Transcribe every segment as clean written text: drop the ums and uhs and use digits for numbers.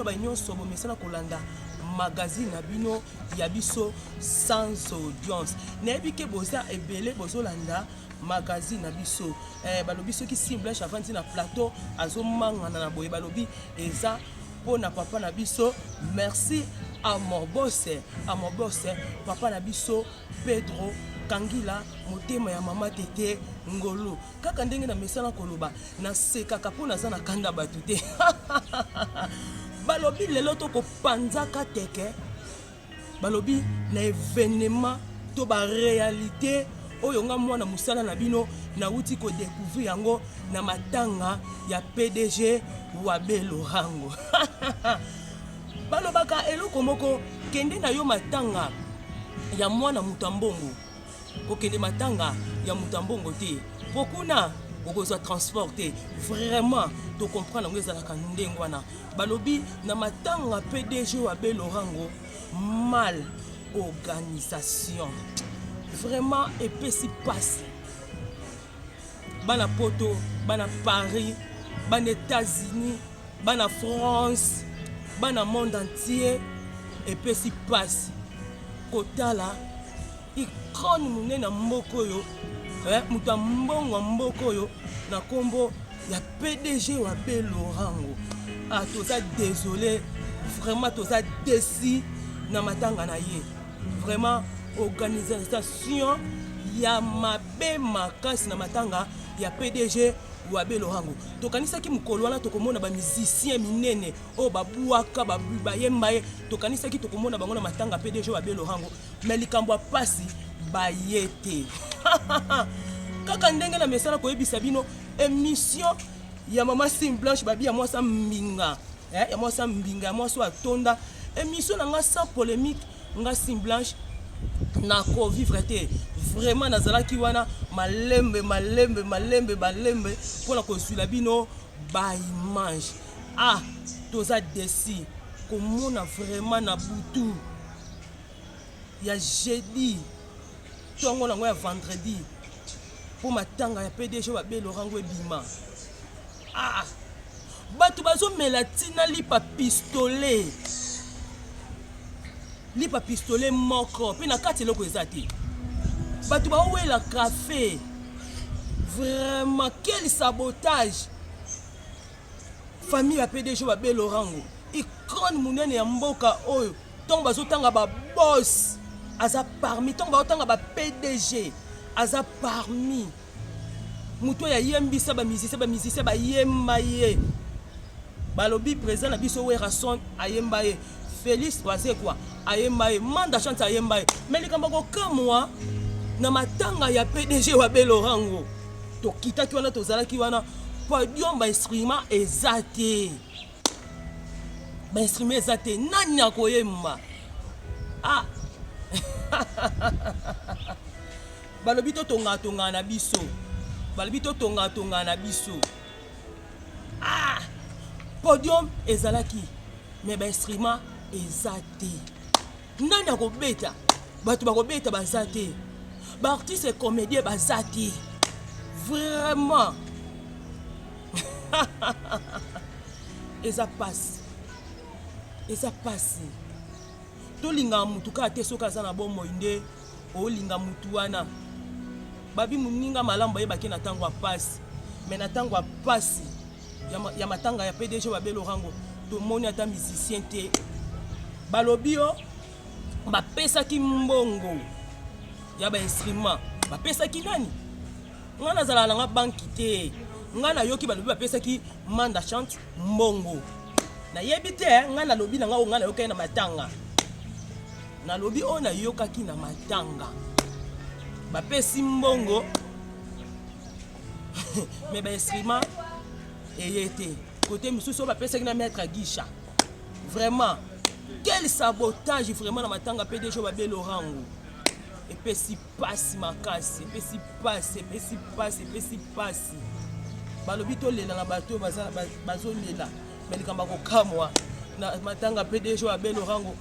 bino ba nyonso bo mesana kolanda magazine na bino ya biso sans audience. Nebi ke boza ebele bozolanda magazine na biso. Balobi soki Blanche avanti na plateau azomangana na boye balobi eza pona papa na biso. Merci à mon boss, papa na biso Pedro Kangila motema ya mama tete ngolo. Kaka ndenge na mesana koloba na seka kapona za na kanda batute. Balobi lelo to ko panzaka teke. Balobi na événement to ba réalité oyo nga mwana musala na bino na uti ko découvrir yango na matanga ya PDG Wabe Lorango. Balobaka eloko moko kende na yo matanga ya mwana mutambongo. Ko kende matanga ya mutambongo te. Pokuna okozwa transporté vraiment to comprendre ngo ezalaka ndenge wana. Balobi na matanga PDG Wabe Lorango mal organisation. Vraiment epesi passe. Bana Poto, bana Paris, bana États-Unis, bana France, bana monde entier epesi passe. Kotala ikoni munena mboko yo, muta mbongo mboko yo na kombo ya PDG Wabe Lorango. Ah toza désolé, vraiment toza déçu na matanga na ye. Vraiment organisation ya mabe makasi na matanga ya PDG Wabe Lorango. Tokanisa ki mukolo wana tokomona ba musicien minene o babuaka bayembaye. Tokanisa ki tokomona bango na matanga PDG Wabe Lorango. Mais likambo pasi bayete. Kaka ndenge na mesana ko yebisa bino émission ya mama Blanche babi ya mwasa mbinga. Ya mwasa mbinga, ya mwasa atonda. Émission na nga sans polémique nga Blanche na ko vivre te vraiment nazalaki wana malembe pour la kozula bino ba image. Ah toza desi komona vraiment na butu ya jeudi tongo na ngo ya vendredi pour matanga ya PDG Wabe Lorango ebima. Ah batu bazo melatina lipa pistolet moko pe na kati loko ezati batu ba wela café. Vraiment quel sabotage. Famille ya PDG Wabe Lorango ikone munene ya mboka oyo tongo bazotanga ba boss aza parmi tongo bazotanga ba PDG aza parmi muto ya yembisa ba musicien ba yembaye. Balobi président na biso Werason ayembaye, Félix Wazé quoi ayembaye, Manda Chante ayembaye. Mais likambo ko kamwa na matanga ya PDG Wabe Lorango to kitaki wana tozalaki wana podium ba instrument ezate. Ba instrument ezate nani akoyemba. Ah balobi to tonga na biso. Balobi to tonga na biso. Ah podium ezalaki mais ba instrument ezate. Nani akobeta? Batu bakobeta bazate. Ba artiste comédien bazate. Vraiment. Eza passe. Tolinga mutu ka te soka za na bombo inde o linga mutu wana. Babi muninga malamba yebaki na tango a passe. Mais na tango a passe ya matanga ya PDG Wabe Lorango to moni ata musicien te. Balobi yo bapesa ki mbongo ya ba instrument. Bapesa ki nani? Ngana zala na nga banki te. Ngana yoki balobi bapesa ki Manda Chante mbongo. Na yebi te ngana lobi na nga o ngana yoka na matanga. Na lobi o na yoka ki na matanga. Bapesi mbongo. Mais ba instrument eyete. Côté misusu bapesa ki na maître Guicha. Vraiment quel sabotage vraiment na matanga PDG Wabe Lorango. Epesi passe makasi, epesi passe. Balobi to lela na bato bazo lela. Mais likamba ko kamwa na matanga PDG Wabe Lorango.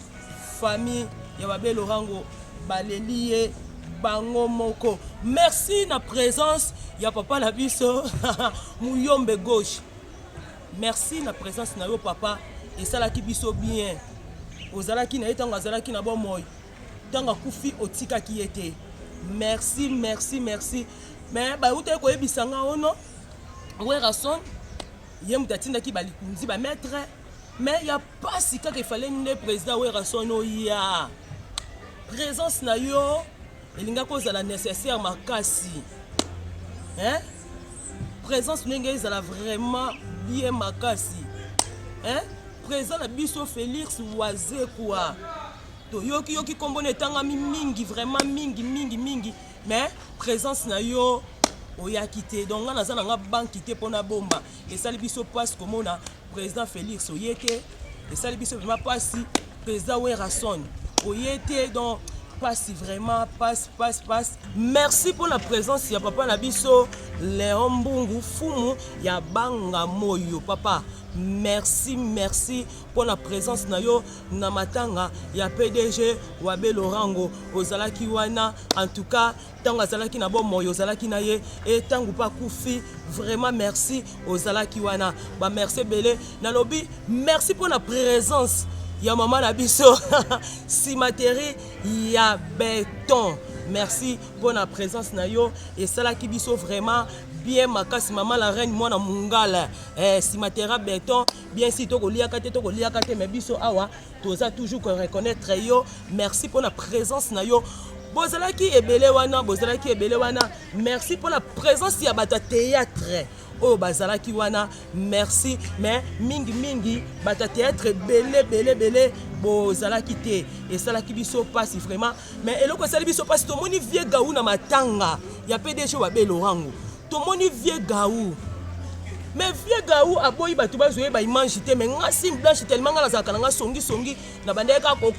Famille ya Wabe Lorango balelie bango moko. Merci na présence ya papa na biso Muyombe gauche. Merci na présence na yo papa esalaki biso bien ozalaki na ye ntango azalaki na bomoi ntango akufi otikaki ye te merci merci merci mais bautaki koyebisa nga ono Werason ye moto atindaki balikunzi bametre mais ya pasi kaka efale nde président Werason oya présence na yo elingaki ozala nécessaire makasi hein? Présence ndenge ezala vraiment bien makasi hein? Présent na biso Félix Wazekwa toyoki kombo netangami mingi vraiment mingi mais présence na yo oyaki te donc nga naza nanga banki te mpona bomba esali biso pasi komona président Félix oye te esali biso vraiment pasi président Werason oye te donc passe vraiment passe. Merci pour la présence ya papa na biso Léon Mbungu Fumu ya banga moyo papa. Merci pour la présence na yo na matanga ya PDG Wabe Lorango ozalaki wana en tout cas tango azalaki na bo moyo ozalaki na ye et tango pa kufi vraiment merci ozalaki wana ba merci belé na lobi merci pour la présence ya maman na biso Simateri ya béton. Merci pour la présence na yo et ça qui biso vraiment bien makasi maman la reine moi na mungala Simatera béton bien si to koliaka te mais biso awa toza toujours qu'on reconnaître yo. Merci pour la présence na yo bozalaki ebele wana merci pour la présence ya bata théâtre oh bazalaki wana merci mais mingi bata théâtre belé bozalaki te et ça la ki biso passe vraiment mais eloko sali biso passe to moni vie gaou na matanga ya PDG Wabe Lorango to moni vie gaou mais vie gaou aboyi batu bazoye ba image te mais nga sim blanche tellement nga nazaka nga songi na bandeka ko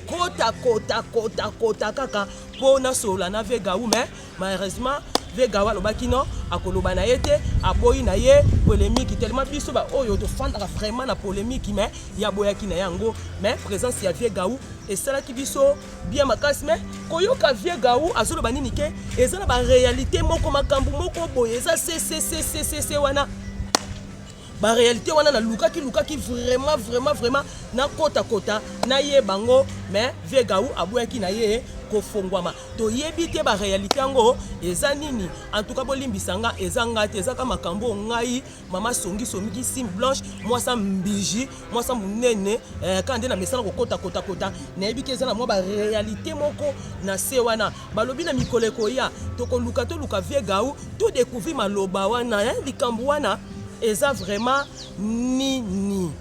kota kaka pona sola na vie gaou mais malheureusement vie gaou alobaki non akoloba na yete aboyi na ye polémique tellement biso ba oyo to fandaka vraiment na polémique mais ya boyaki na yango mais présence ya vie gaou et ça qui biso bien makasi mais koyoka vie gaou azoloba nini ke ezana ba réalité moko makambu moko boye eza c'est wana ba réalité wana na lukaki vraiment na kota na ye bango mais vie gaou aboyaki na ye kofongwama to yebite ba réalité yango eza nini en tout cas bolimbisanga ezanga te ezaka makambo ngai mama songi sim blanche moi sa mbiji moi sa munene quand na mesana ko kota na yebike eza na moi ba réalité moko na se wana balobi na mikoleko ya to ko luka vie gaou to découvrir maloba wana likambo wana eza vraiment nini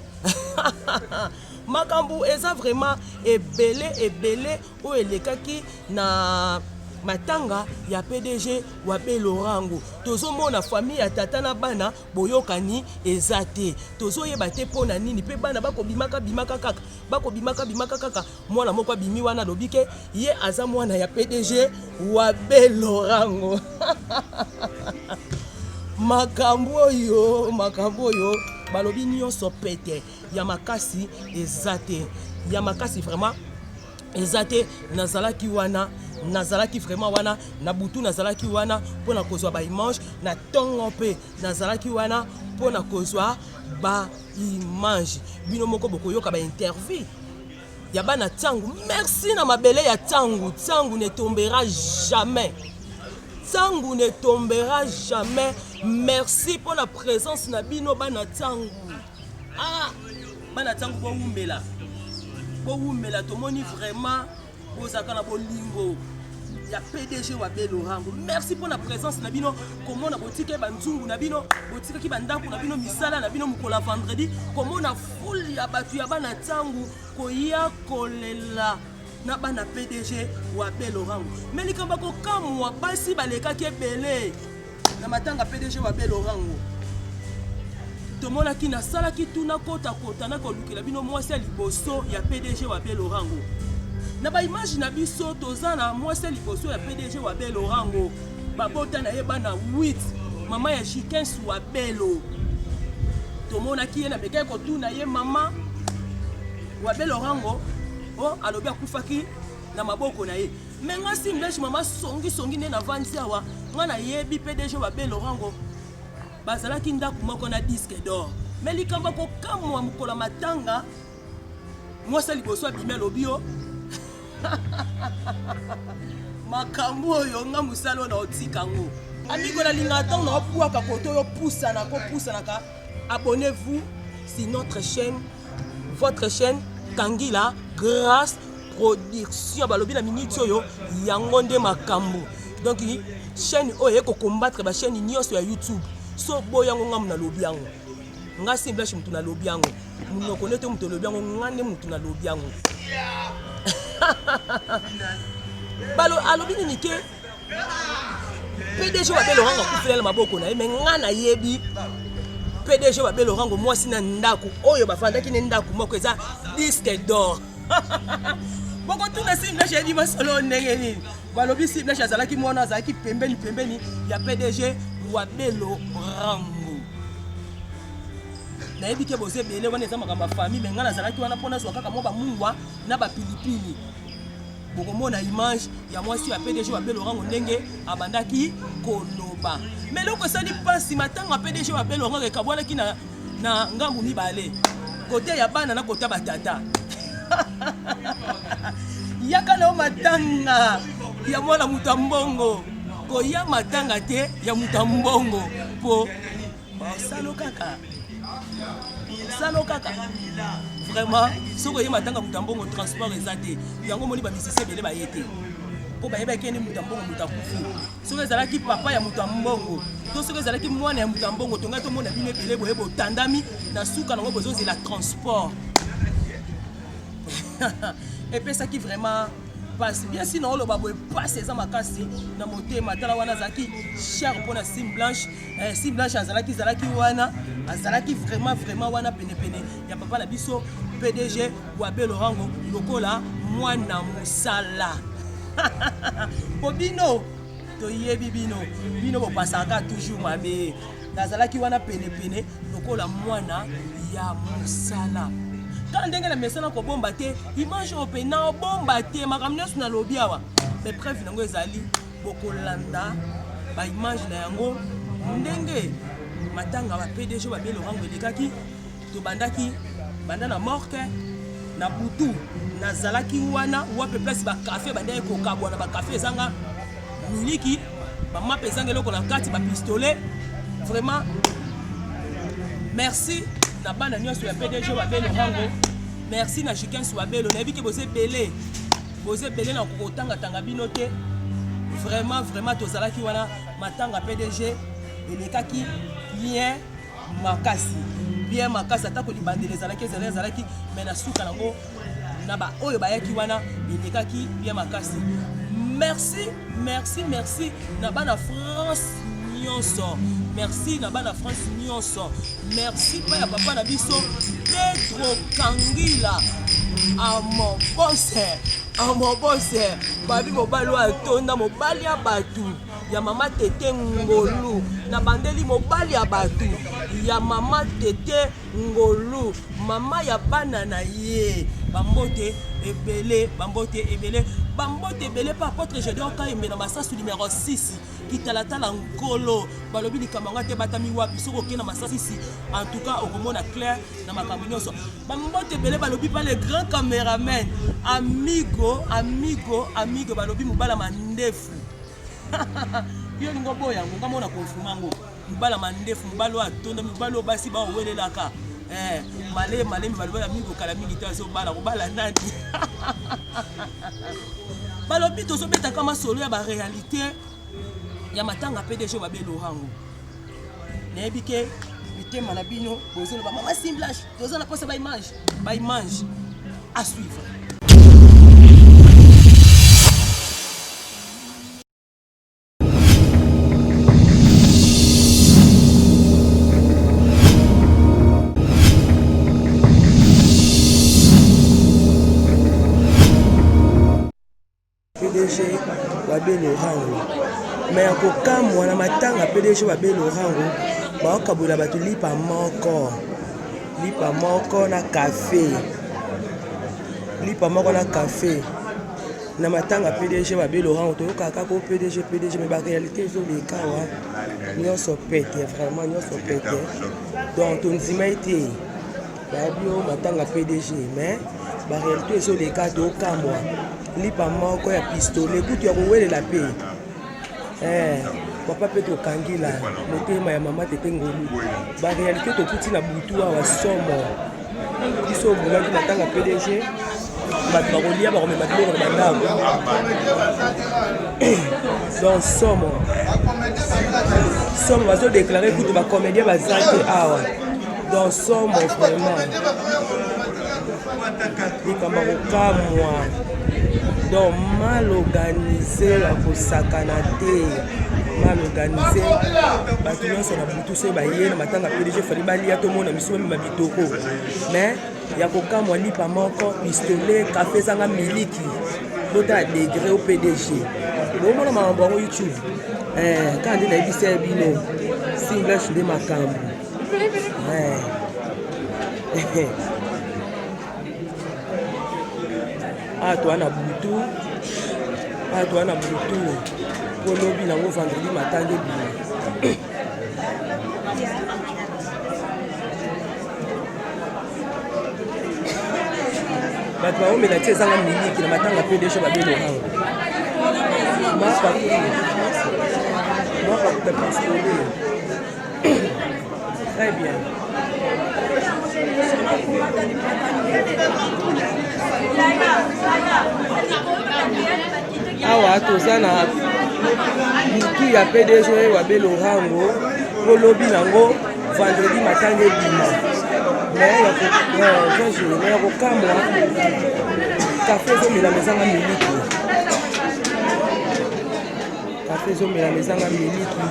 makambu eza vraiment ebele o elekaki na matanga ya PDG Wabe Lorango tozomona famille ya tata na bana boyokani eza te tozoyeba te pona nini pe bana bakobimaka kaka mwana moko abimi wana lobike ye aza mwana ya PDG Wabe Lorango makambo oyo balobi nyonso pete ya makasi ezate ya makasi vraiment ezate nazalaki vraiment wana na butu nazalaki wana pona kozwa ba image na tongo pe nazalaki wana pona kozwa ba image bino moko bokoyoka ba interview ya bana tangu merci na mabele ya tangu ne tombera jamais merci pour la présence na bino bana tangu bana tangu bo umela to moni vraiment bozaka na bolingo ya PDG Wabe Lorango merci pour la présence na bino comment na botike banzungu na bino botike ki bandaku na bino misala na bino mukola vendredi comment na foule ya batu ya bana tangu koya kolela na bana PDG Wabe Lorango mais likamba ko kamwa basi balekaki ebele na matanga PDG Wabe Lorango tomona ki na sala ki tuna kota na kolukela bino mwasi liboso ya PDG Wabe Lorango na ba image na biso tozana mwasi liboso ya PDG Wabe Lorango babota na ye bana 8 mama ya Chikens Wabelo tomona ki ye na bekai ko tuna ye mama Wabe Lorango oh alobi akufaki na maboko na ye menga simbeshi mama songi ne na vanzi awa ngana yebi PDG Wabe Lorango bazalaki ndaku moko na disque d'or mais likamba ko kamwa mukola matanga moi ça liboso abimé lobio makambo oyo nga musalo na otikango amigo na linga tant na opwaka koto yo poussa na ka abonnez-vous sur notre chaîne, votre chaîne Kangila Grâce Production balobi na minute oyo yango nde makambo donc chaîne oyo ko combattre ba chaîne nyonso ya YouTube so boyango nga muna lobi yango nga simple mutu na lobi yango muno koneto mutu lobi yango ngane mutu na lobi yango balo alobi ni ke PDG wa belo ranga kufela maboko na me ngana yebi PDG wa belo rango mwasi na ndaku oyo bafandaki ne ndaku moko eza disque d'or boko tuna simple chez masolo ndenge nini balobi simple chez azalaki mwana azalaki pembeni ya PDG wa belo rango na yebi ke boze bele wana eza makamba famille me ngana azalaki wana pona so kaka mo ba mungwa na ba pilipili bokomona image ya mwasi ya PDG wa belo rango ndenge abandaki koloba mais loko sali pasi matanga PDG wa belo rango ekabwalaki na ngambu mibale kote ya bana na kota batata yaka na matanga ya mwana mutambongo koya matanga te ya mutambongo po salo kaka vraiment soko ye matanga mutambongo transport ezate yango moni ba misise bele ba yete po ba yeba kene mutambongo mutakufu soko ezalaki papa ya mutambongo to soko ezalaki mwana ya mutambongo tonga to mona bine bele boye botandami na suka nango bozozi la transport et puis ça qui vraiment passe bien sinon le babo passe ça makasi na motema tala wana zaki cher pour la sim blanche azalaki wana azalaki vraiment wana pene ya papa la biso PDG wa belo rango lokola mwana musala bobino to yebi bino bo pasaka toujours mabe azalaki wana pene lokola mwana ya musala quand ndenge na mesana ko bomba te image opena bomba te makamne suna lobi awa mais preuve nango ezali bokolanda ba image na yango ndenge matanga ba PDG ba belo rango elekaki to bandaki banda na morke na butu na zalaki wana wape place ba café banda ko kabwana ba café ezanga miliki ba map ezanga loko na kati ba pistolet vraiment merci na bana nyonso ya PDG wa belo rango merci na chacun soit belo na biki boze belé na kokotanga bino te vraiment tozalaki wana matanga PDG elekaki bien makasi atako libandele ezalaki mais na suka nango na ba oyo bayaki wana elekaki bien makasi merci na bana France nyonso merci na bana France nyonso merci pa ya papa na biso Pedro Kangila amobose babi mobali atonda mobali ya batu ya mama tete ngolu na bandeli mobali ya batu ya mama tete ngolu mama ya bana na ye bambote ebele pa apôtre Gédéon Kayembe na masasu numéro 6 kitalatala nkolo balobi likamanga te batami wapi soko kena masasi en tout cas okomona clair na makambo nyonso bambote ebele balobi pa le grand cameraman amigo balobi mobala mandefu yo lingo boya ngamona konfumango mobala mandefu mobalo atonda mobalo basi ba owelelaka male balobi amigo kala mingi te azobala kobala nani balobi tozobeta kama solo ya baréalité ya matanga PDG wa belo rango nayebi ke bitema na bino bozelo ba mama simplage tozana posa ba image à suivre. PDG wa belo rango mais akokamwa na matanga PDG wa belo rango baokabula bato lipa moko na café na matanga PDG wa belo rango toyokaka ko PDG mais ba réalité ezoleka wa nyonso pete vraiment nyonso pete donc tonzima ete babio matanga PDG mais baréalité ezoleka tokamwa lipa moko ya pistolet kutu ya kowelela mpe papa mpe tokangila motema ya mama tete ngolu baréalité tokuti na butu awa somo biso obulaki na ntango ya pdg bato bakolia bakomema biloko na bandako donc somo bazodeklare kutu bacomédien baza te awa donc somo vraiment likambo kokamwa donc mal organisé ya kosakana te mal organisé bato nyonso na butu soki baye na matanga pdg fali balia tomona misu bamema bitoko mais ya kokamwa lipa moko pistolet kafe ezanga miliki botala degré o pdg bomona makambo yango youtube kaka nde nayebisa ya bino singlish nde makambo awa toa na butu po lobi nango vendredi matanga ebima bato baomela ti ezanga miliki na matanga mpe desho babelorango mapakuta pistolet très bien awa toza na butu ya pdg babelorango po lobi nango vendredi matanga ebima ya kokamwa kafe ezomela mezanga miliki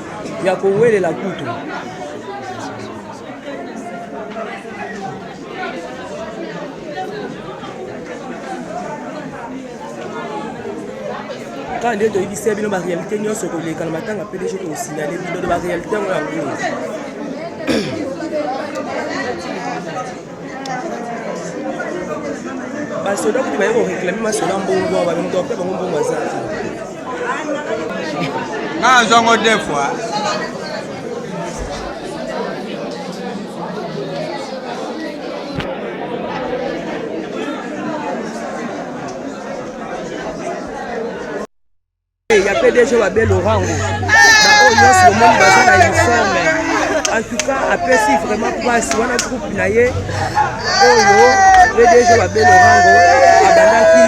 ya kowelela kutu kaka nde toyebisa bino baréalité nyonso koleka na matanga pdg tosignale bino na baréalité yango yango basoda kuti baye koreklame masoda mbongo bamoto bape bango mbongo aza te nga nzongo deux fois ya pdg babelorango baoyo nyonso omoni baza na uniforme en tout cas apesi vraiment mpasi wana groupe na ye oyo pdg babelorango abandaki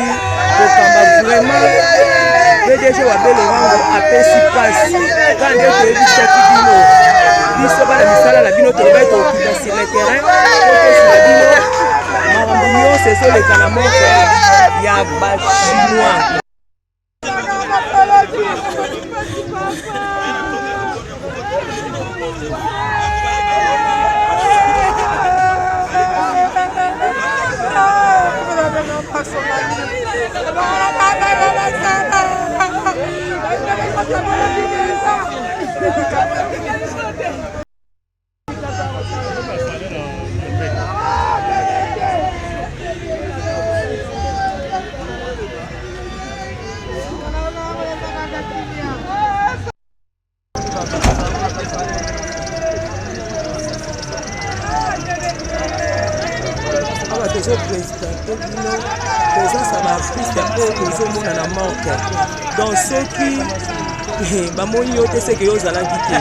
kokamba vraiment pdg babelorango apesi mpasi ka nde toyebisaki bino biso bana misala na bino tolobaki tokita sur le terrain topesina bino makambo nyonso ezoleka na moko ya bachinois. présence ya baartiste oyo tozomona na manke donc soki bamoni yo te seke yo ozalaki te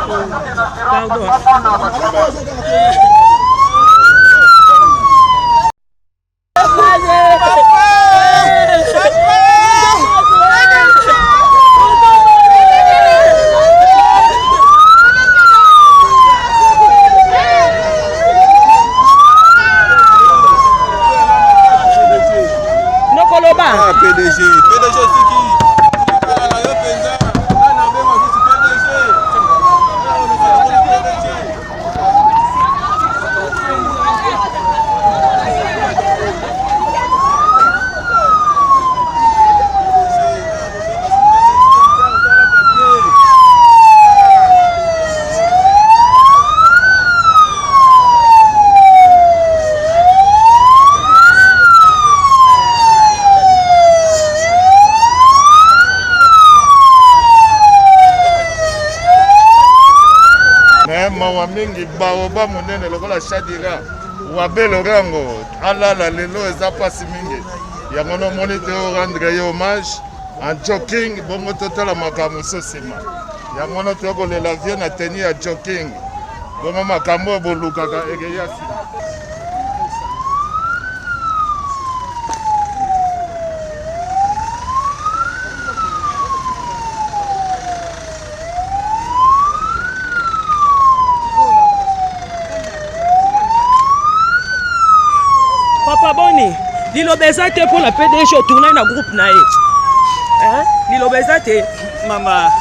Pardon. PDG c'est qui? mawa mingi baoba monene lokola Shadira wabe lorango alala lelo eza pasi mingi yango nomoni te rendre ye hommage en jogging bongo totala makambo sosima yango no tokolela vie na teni ya jogging bongo makambo bolukaka ekeyasi liloba eza te mpo na PDG otourne na groupe na ye liloba eza te mama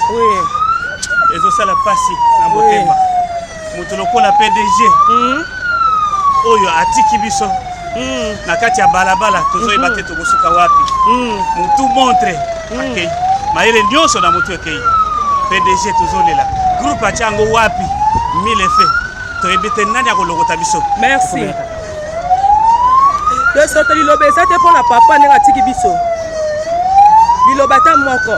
ezosala pasi na motema moto lokola PDG oyo atiki biso na kati ya balabala tozoyeba te tokosuka wapi motu montre akei mayele nyonso na motu ekei PDG tozolela groupe atia yango wapi mille fe toyebi te nani akolokota biso. Merci. Tosoto liloba eza te mpo na papa ndenge atiki biso liloba ta moko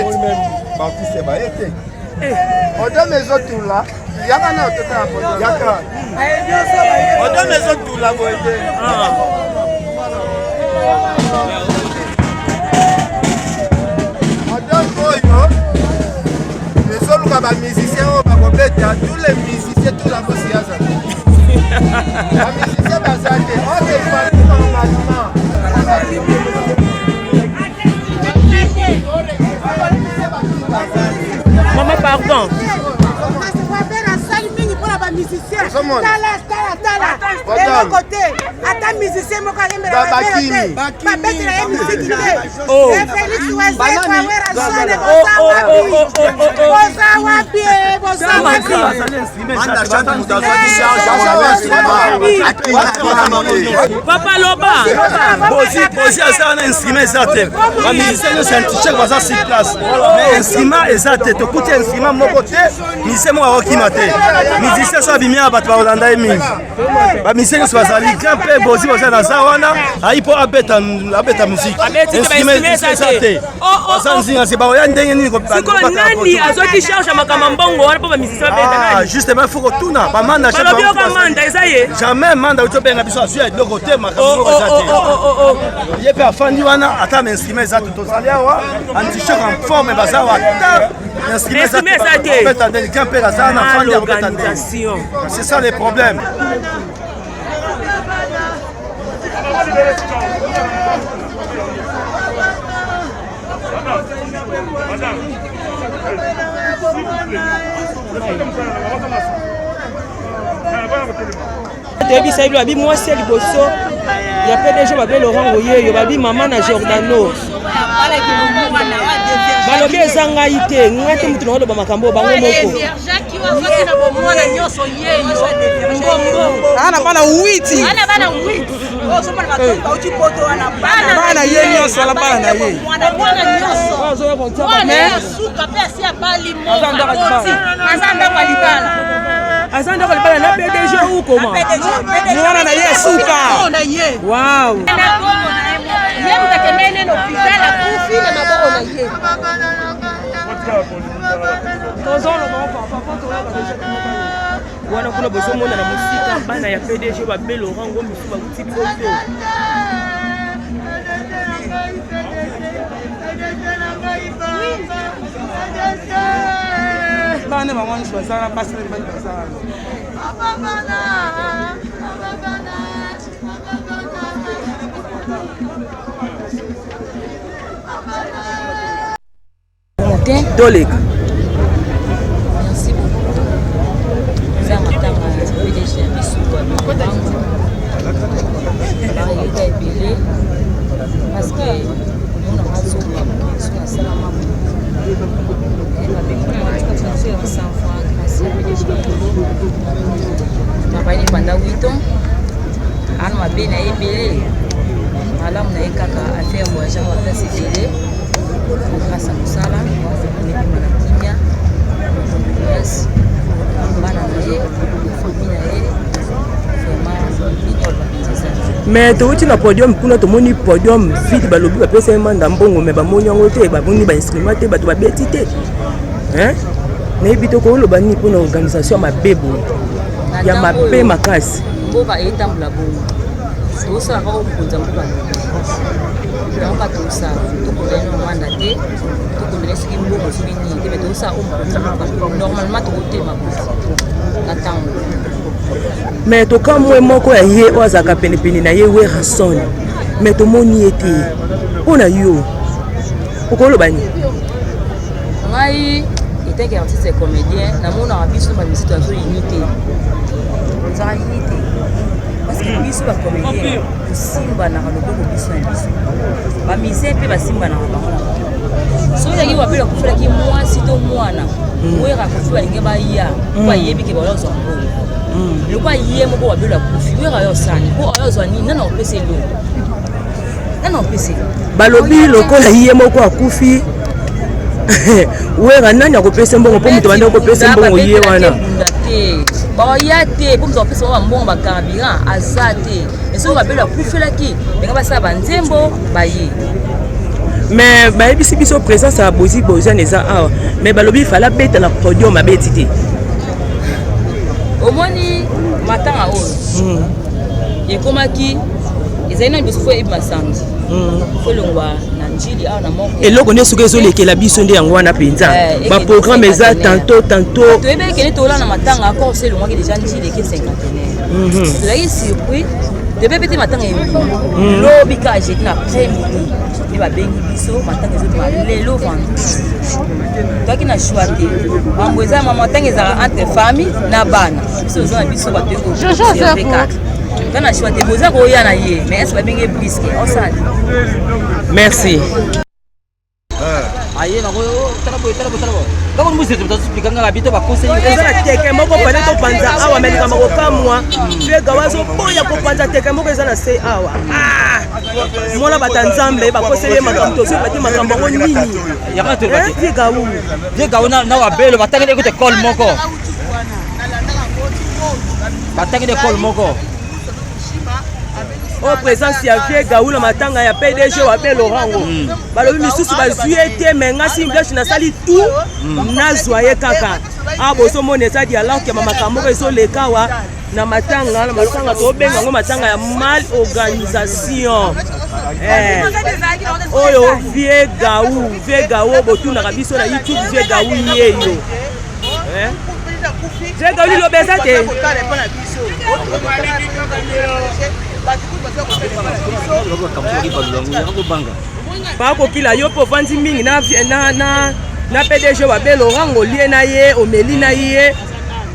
babeti baartiste baye te Odo maison tout là. Yaka na oteka hapo. yaka Odo maison tout là boyete. Odo oyo. Les autres ba musiciens au bakobeta tous les musiciens tout la bossiaza. Les musiciens bazate. On est pas normalement. Maman, pardon. Papa Loba, Bosi a un instrument exact. La musicien c'est un t-shirt dans cette place. Mais instrument exact, tu écoutes un instrument mon côté, musicien moi qui m'a été. Musicien soit bien battu par Holanda et Ming. Ba musicien soit sali grand père Bosi Bosi dans ça wana, ai pour abeta musique. Instrument exact. Oh ça c'est pas rien ndenge ni ko. Siko nani azoti charge makama mbongo wana pa musicien beta nani. Justement faut que tout na pas manda chaque fois. Jamais manda utobenga biso asu ya loko te makambo exact. Ye pe afandi wana ata instrument exact to sali awa anti-choc en forme bazawa ta instrument exact. C'est ça les problèmes. Debi saïlo abi moi c'est liboso. Il y a pas des gens avec Laurent Goye, babi maman na Jordano. Balobi ezanga ite, ngati mutu na ba makambo bango moko. Ana bana witi. Ana bana witi. Osoma matoto uchi poto ana bana ye nyoso la bana na ye. Bana nyoso. Ozo ko tsa ba me. Suka pe si abali mo. Azanda kwa libala. Azanda kwa libala na PDG ou comment? Mwana na ye suka. Na ye. Wow. Ye mtakendene no pitala kufi na maboko na ye. Tozolo papa to la wana kuna boso mona na musika bana ya PDG ba belo rango misu ba kuti poto. Bana ba mwana swazara pasle bana bazara. Dolek. Merci beaucoup. Faire ma table à PDG parce que on a raison sur la salle à maman. Je pendant 8 ans. On m'a bien aidé. Alors on a eu à faire voyager à faire ses délais. Grâce à Moussala, on est venu à Kimia, yes, mais tu vois na podium kuna to moni podium vite balobi ba pesa manda mbongo me ba moni yango te ba moni ba instrument te ba to ba beti te hein na ebito ko lo bani pour organisation ma bebo ya ma pe makasi mboka etambula bongo so ça va au kunza mboka donc à tout ça tout ko no manda te tout ko le siki mbongo siki ni te beto ça au normalement to te ma attends mais to quand moi moko ya ye ozaka penepene na ye we rason mais to moni ete ona yo okolo bani ngai était que artiste comédien na mona abiso ba situation unité ça unité parce que biso ba comédien simba na loboko biso na biso ba mise pe ba simba na bango so ya ki wa pela kufela ki mwasi to mwana wera kufela linge ba ya kwa yebi ke ba lozo le kwa yé moko wa bela kufi wera yo sani ko yo zwani nana opese lo nana opese balobi lokola yé moko akufi wera nani akopesa mbongo po muto banda kopesa mbongo yé wana ba ya te po muto opesa wa mbongo ba carburant azate eso ba bela kufela ki benga ba sa ba nzembo ba yé mais bayebisi biso présence ya Bozi Bozan eza awa mais balobi fala beta na podium abeti te omoni matanga oyo ekomaki ezali na biso fo eyeba sanzi fo longwa na njili awa na moko eloko nde soki ezolekela biso nde yango wana mpenza baprogramme eza tantôt toyebi ekende tola na matanga akor se elongwaki déjà njili eke cinquantenaire tozalaki surpris toyebi pete matanga ebima lobi ka jeti na après-midi nde babengi biso matanga ezobima lelo vendredi toyaki na choix te mambo eza matanga ezalaka entre famille na bana biso oza na biso bato ekoserve 4 kana choix te boza koya na ye mais est-ce babenge briske osali merci aye na tala kama muziki mtazipika ngala bito ba conseil eza na teke moko pale to panza awa melika makokamwa pe gawazo boya ko panza teke moko eza na se awa mona batanzambe bakoseli makambo tosi bati makambo ngo nini yaka to bati vie gawu na wa belo batangele ekote call moko batangele call moko o présence ya vie gawu na matanga ya PDG wa Belorango balobi misusu bazwi te mais ngasi mblesh na sali tout nazwa ye kaka boso mona eza dialogue ya makambo ezoleka wa na matanga to benga ngo matanga ya mal organisation oyo vie gawu botunaka biso na YouTube vie gawu yeyo vie gawu lilobeza te bakokila yo mpo ovandi mingi na PDG wa Belorango lie na ye omeli na ye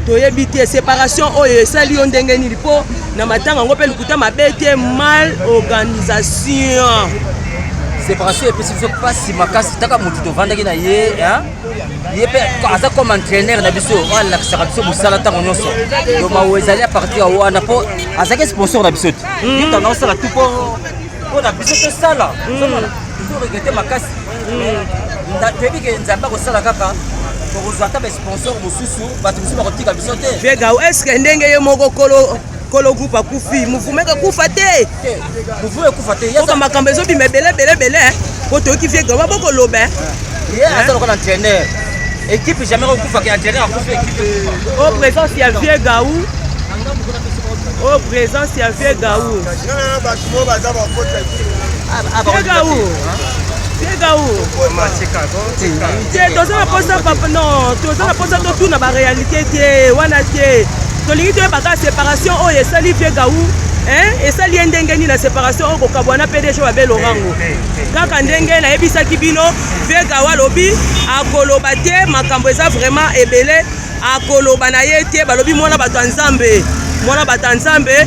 toyebi te séparation oyo esali yo ndenge nini mpo na matanga yango mpe lukuta mabe te mal organisation séparation epesi biso mpasi makasi taka motu tovandaki na ye ye mpe aza comme entraîneur na biso oyo alakisaka biso mosala ntango nyonso yo mawo ezali apartir ya wana mpo azalaki sponsor na biso te ye tanga osala tu mpo na biso tosala tozoregrete makasi toyebi ke nzambe akosala kaka tokozwa ata basponsor mosusu bato mosusu bakotika biso te vegao estce ndenge ye moko kolo groupe akufi movume ekufa te movume ekufa te oka makambo ezobima ebele po toyoki vegao babokoloba ye aza lokola entraîneur équipe jamais okufaka entraîneur akufi équipe o présence ya vegao o présence ya vegao toza na posa papa non toza na posa totuna baréalité te wana te tolingi toyebaka séparation oyo esali vie gawu esali ye ndenge nini na séparation oyo kokabwa na PDG wa Belorango kaka ndenge nayebisaki bino vie gawu alobi akoloba te makambo eza vraiment ebele akoloba na ye te balobi mwana bato ya nzambe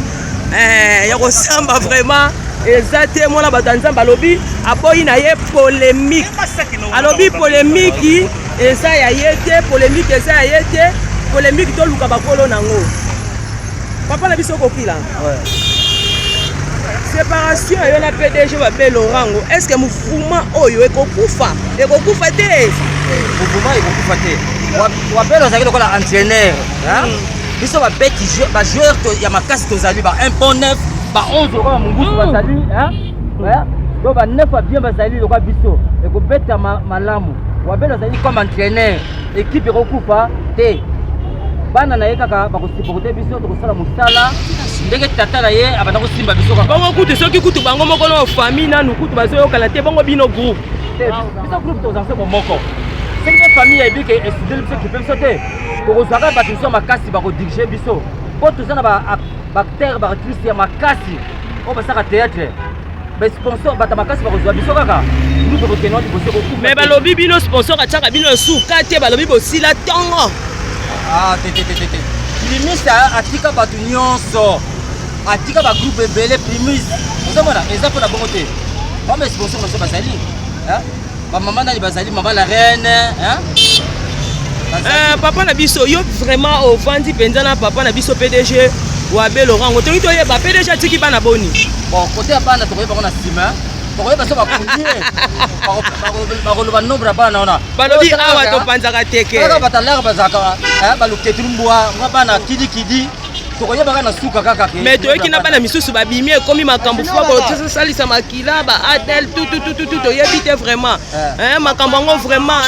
ya kosamba vraiment eza te mwana bato ya nzambe alobi aboyi na ye polémique alobi polémique eza ya ye te polémique eza ya ye te polémique toluka bakolo nango papa na biso kokila séparation ayo na PDG wa Belorango est-ce que mouvement oyo ekokufa te mouvement ekokufa te wabelo azalaki lokola entraîneur biso babeti bajoueur ya makasi tozali ba 1.9 ba 11 lokola mongusu bazali to ba 9 bien bazali lokola biso ekobeta malamu wabelo azali comme entraîneur équipe ekokufa te bana na ye kaka bakosiporte biso tokosala mosala ndenge tata na ye abanda kosimba biso kaka bongo kutu soki kutu bango moko na famille nanu kutu bazoyokana te bongo bino groupe biso groupe tozanse momoko soki mpe famille yebi ke estudeli biso ekipe biso te tokozwaka bato biso ya makasi bakodirige biso mpo toza na baacteur baartiste ya makasi oyo basaka théâtre basponsor bato makasi bakozwa biso kaka nous tokokena liboso kokufa mais balobi bino sponsor atiaka bino esuka te balobi bosila ntongo te primus atika bato nyonso atika bagroupe ebele primus ozomona eza mpona bongo te bama sponsor naso bazali bamama nani bazali mama la reine papa na biso yo vraiment ovandi mpenza na papa na biso PDG wa Belorango tongi toyeba PDG atiki bana boni bon kote ya bana tokoyeba ngo na nsima tokoyeba so bakondier bakoloba nombre ya bana wana balobi awa topanzaka teke kaka batalere bazalaka baluketulu mbwa nga bana kidikidi tokoye baka na suka kaka ke mais toyoki na bana misusu babimi ekomi makambo fwa kosalisa makila ba adel tout toyebi te vraiment makambo yango vraiment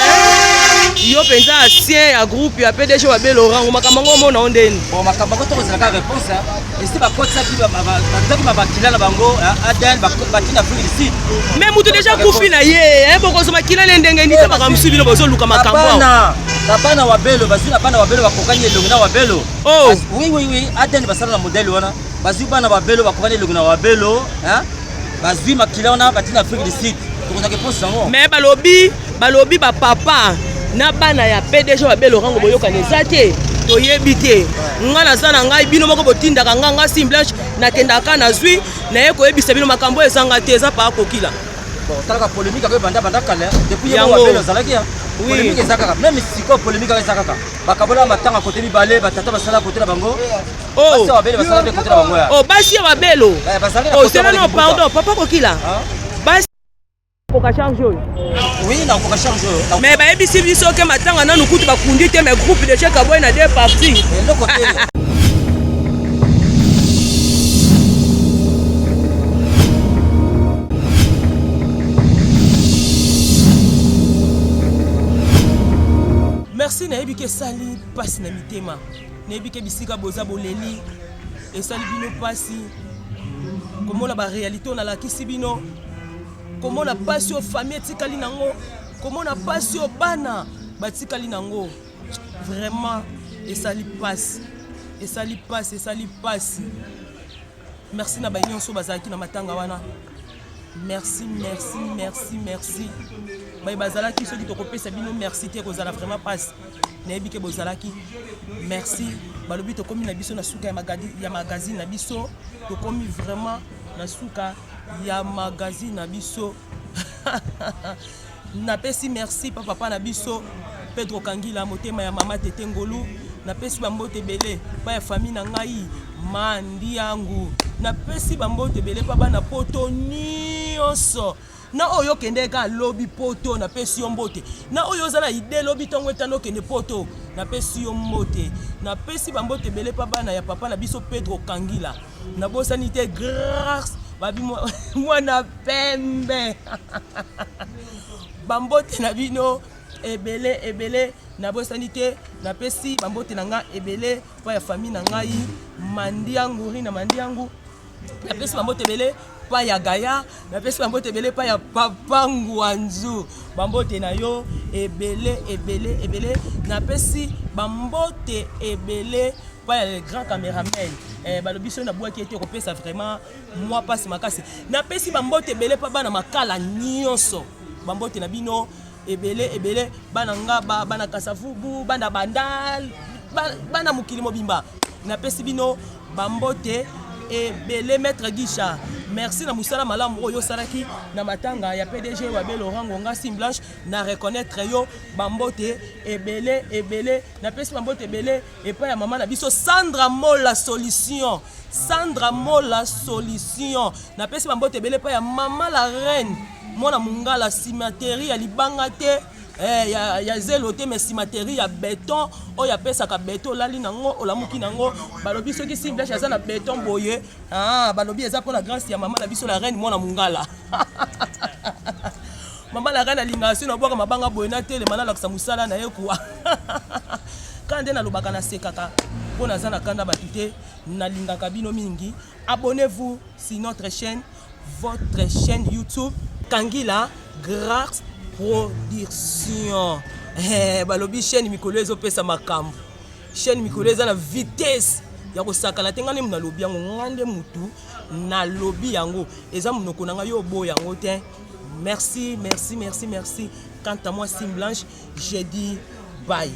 yo mpenza ancien ya groupe ya PDG wa Belorango makambo yango omona o ndeni bon makambo yango tokozalaka réponse esi bakotisaki bakila na bango adel batina afrique du sud mais mutu déjà kufi na ye bokozoma kila ne ndenge nini makambo misusu bino bozoluka makambo na bana wa Belo bazwi na bana wa Belo bakokani elongo na wa Belo oui adel basala na modèle wana bazwi bana wa Belo bakokani elongo na wa Belo bazwi makila wana batina afrique du sud tokozaka réponse yango mais balobi bapapa na bana ya PDG wa Belorango boyokana eza te toyebi te nga naza na ngai bino moko botindaka nga Simblanche nakendaka nazwi naye koyebisa bino makambo ezanga te eza paa kokila talaka polémique akoye banda kala depuis ye wa Belo ozalaki polémique eza kaka même sikoyo polémique eza kaka bakabola matanga kote mibale batata basala kote na bango basi ya Belo basala kote na bango ya basi ya Belo selano pardon papa kokila basi koka charge oyo oui na koka charge oyo mais bayebisi biso ke matanga nanu kutu bakundi te mais groupe de cheka boy na deux parties eloko te merci nayebi ke sali pasi na mitema nayebi ke bisika boza boleli esali bino pasi komona baréalité oyo nalakisi bino komona pasi oyo famille etikali nango komona pasi oyo bana batikali nango vraiment esali pasi merci na bayi nyonso bazalaki na matanga wana merci bayi bazalaki soki tokopesa bino merci te kozala vraiment pasi nayebi ke bozalaki merci balobi tokomi na biso na suka ya magazine na biso tokomi vraiment na suka ya magazine na biso napesi merci papa na biso Pedro Kangila motema ya mama Tete Ngolu napesi bambote ebele pa ya famille na ngai mandi yangu napesi bambote ebele pa bana poto nyonso na oyo kende ka lobi poto napesi yo mbote na oyo ozala ide lobi tongo etando kende poto napesi yo mbote napesi bambote ebele pa bana ya papa na biso Pedro Kangila na bosani te grâce babi mwana pembe bambote na bino ebele na bosani te napesi bambote na nga ebele pa ya famille na ngai mandi yangu rina mandi yangu napesi bambote ebele pa ya Gaya napesi bambote ebele pa ya papa Ngwanzu bambote na yo ebele napesi bambote ebele pa ya le grand caméraman balobi so na bwaki ete kopesa vraiment moi passe makasi napesi bambote ebele pa bana makala nyonso bambote na bino ebele bana nga bana kasavubu bana bandal bana mukili mobimba napesi bino bambote ebele maître Guicha merci na musala malamu oyo salaki na matanga ya PDG wa Belorango nga Simblanche na reconnaître yo bambote ebele napesi bambote ebele epa ya mama na biso Sandra Mola solution napesi bambote ebele pa ya mama la reine mwana mungala cimenterie ya libanga te ya zelo te mais cimenterie ya béton oyo apesaka béton olali nango olamuki nango balobi soki Simblanche aza na béton boye balobi eza mpona grâce ya mama na biso la reine mwana mungala mama la reine alingaka si nabwaka mabanga boye na telema nalakisa mosala na ye kuwa kana nde nalobaka nasekaka mpo naza na kanda bato te nalingaka bino mingi abonnez-vous sur notre chaîne votre chaîne YouTube Kangila Grâce Production balobi chaîne mikolo ezopesa makambo chaîne mikolo eza na vitesse ya kosakana te ngane munalobi yango ngande mutu nalobi yango eza munoko na ngai yo bo yango te merci quant à moi Simblanche je dis bye.